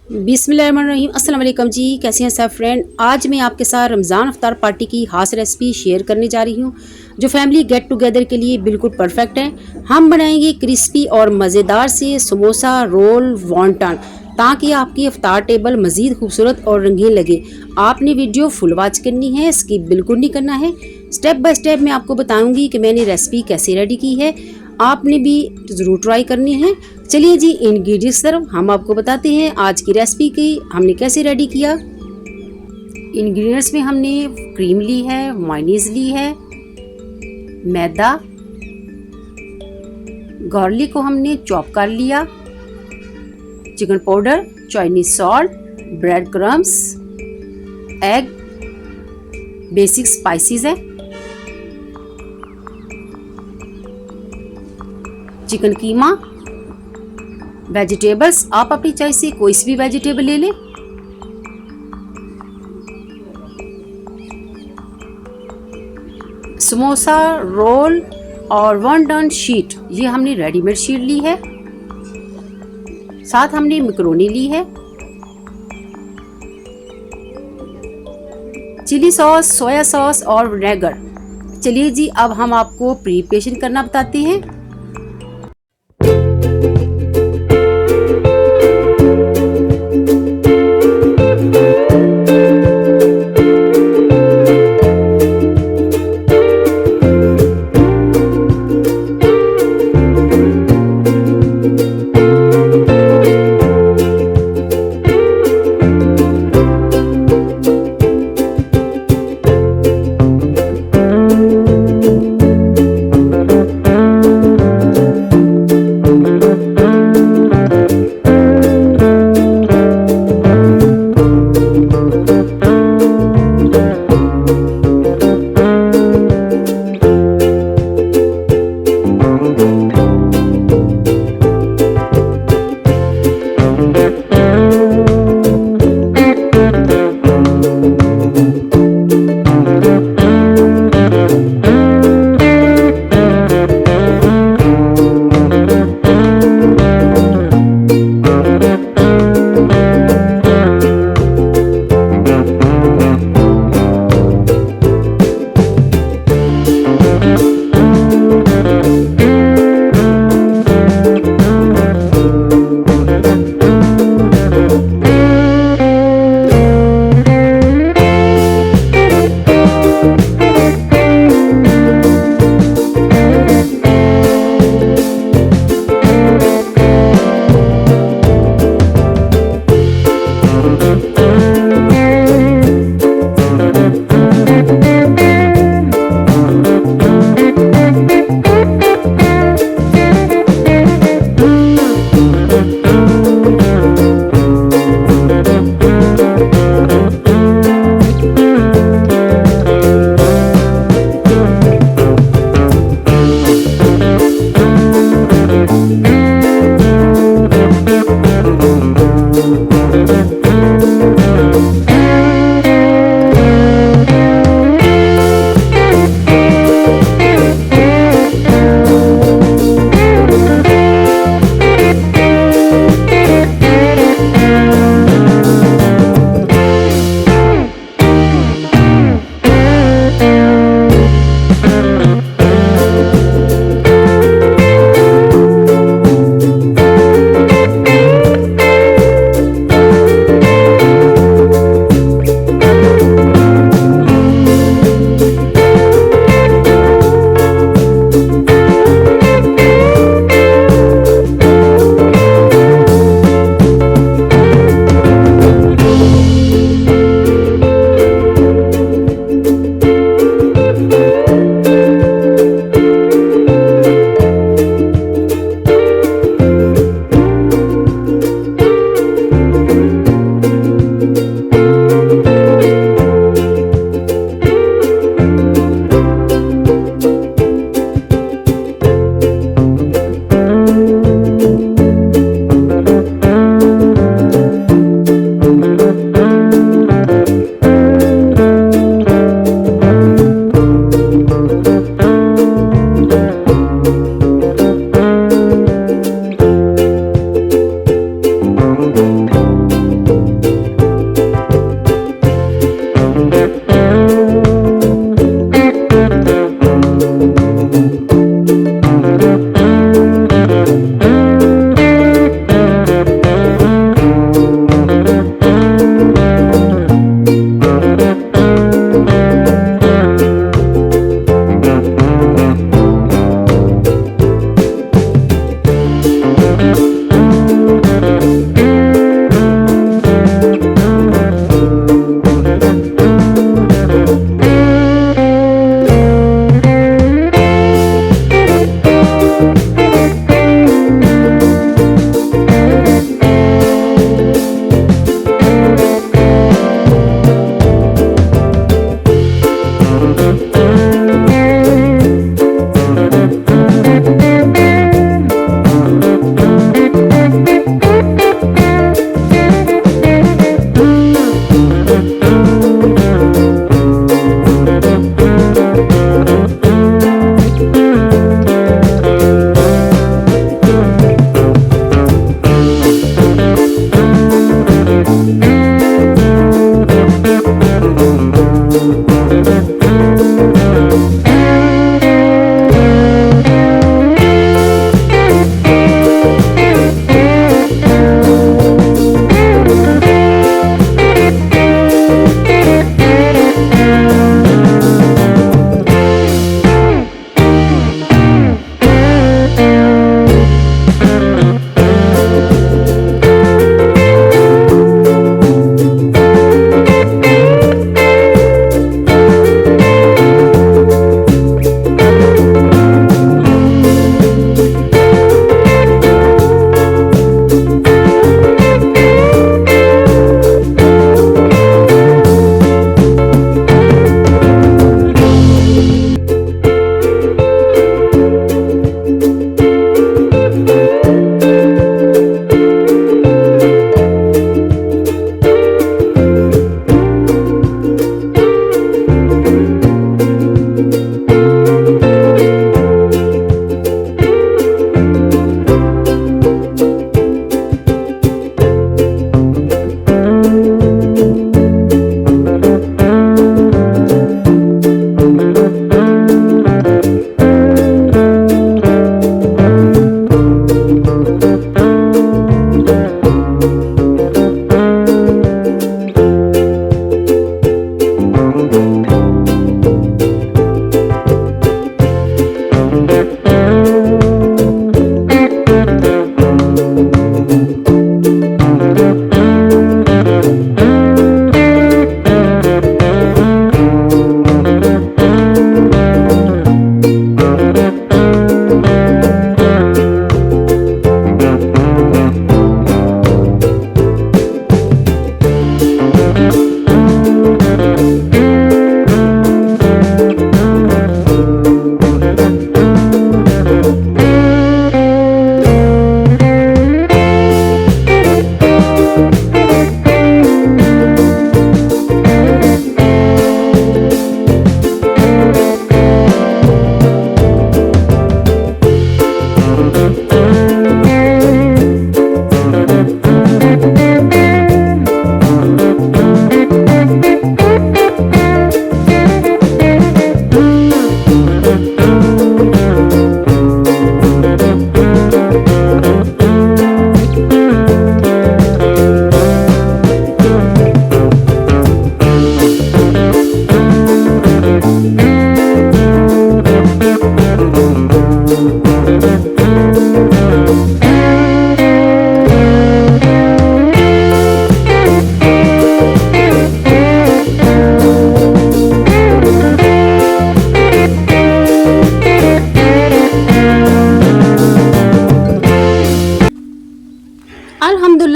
बिस्मिल्लाहिर्रहमानिर्रहीम। अस्सलाम वालेकुम जी, कैसे हैं सब फ्रेंड। आज मैं आपके साथ रमज़ान इफ्तार पार्टी की खास रेसिपी शेयर करने जा रही हूँ जो फैमिली गेट टुगेदर के लिए बिल्कुल परफेक्ट है। हम बनाएंगे क्रिस्पी और मज़ेदार से समोसा रोल वॉन्टन, ताकि आपकी इफ्तार टेबल मज़ीद खूबसूरत और रंगीन लगे। आपने वीडियो फुल वॉच करनी है, स्किप बिल्कुल नहीं करना है। स्टेप बाय स्टेप मैं आपको बताऊँगी कि मैंने रेसिपी कैसे रेडी की है, आपने भी ज़रूर ट्राई करनी है। चलिए जी इंग्रेडिएंट्स तरफ हम आपको बताते हैं आज की रेसिपी की हमने कैसे रेडी किया। इंग्रेडिएंट्स में हमने क्रीम ली है, मायोनीज ली है, मैदा, गार्लिक को हमने चॉप कर लिया, chicken powder, Chinese salt, bread crumbs, egg, basic spices है, चिकन कीमा, वेजिटेबल्स आप अपनी चॉइस से कोई सी भी वेजिटेबल ले लें, समोसा रोल और वॉन्टन शीट, ये हमने रेडीमेड शीट ली है। साथ हमने मैकरोनी ली है, चिली सॉस, सोया सॉस और विनेगर। चलिए जी अब हम आपको प्रिपरेशन करना बताते हैं।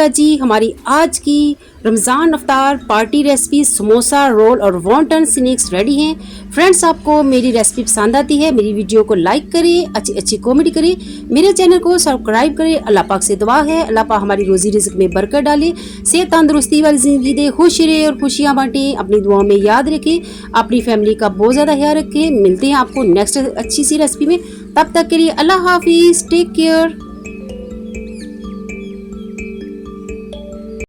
अल्हम्दुलिल्लाह जी, हमारी आज की रमज़ान अफ्तार पार्टी रेसिपी समोसा रोल और वॉन्टन स्नैक्स रेडी हैं। फ्रेंड्स, आपको मेरी रेसिपी पसंद आती है, मेरी वीडियो को लाइक करें, अच्छी अच्छी कॉमेडी करें, मेरे चैनल को सब्सक्राइब करें। अल्लाह पाक से दुआ है अल्लाह पाक हमारी रोजी रिज़्क़ में बरकत डाले, सेहत तंदुरुस्ती वाली ज़िंदगी दे, खुश रहे और खुशियाँ बांटें। अपनी दुआओं में याद रखें, अपनी फैमिली का बहुत ज़्यादा ख्याल रखें। मिलते हैं आपको नेक्स्ट अच्छी सी रेसिपी में, तब तक के लिए अल्लाह हाफिज़, टेक केयर।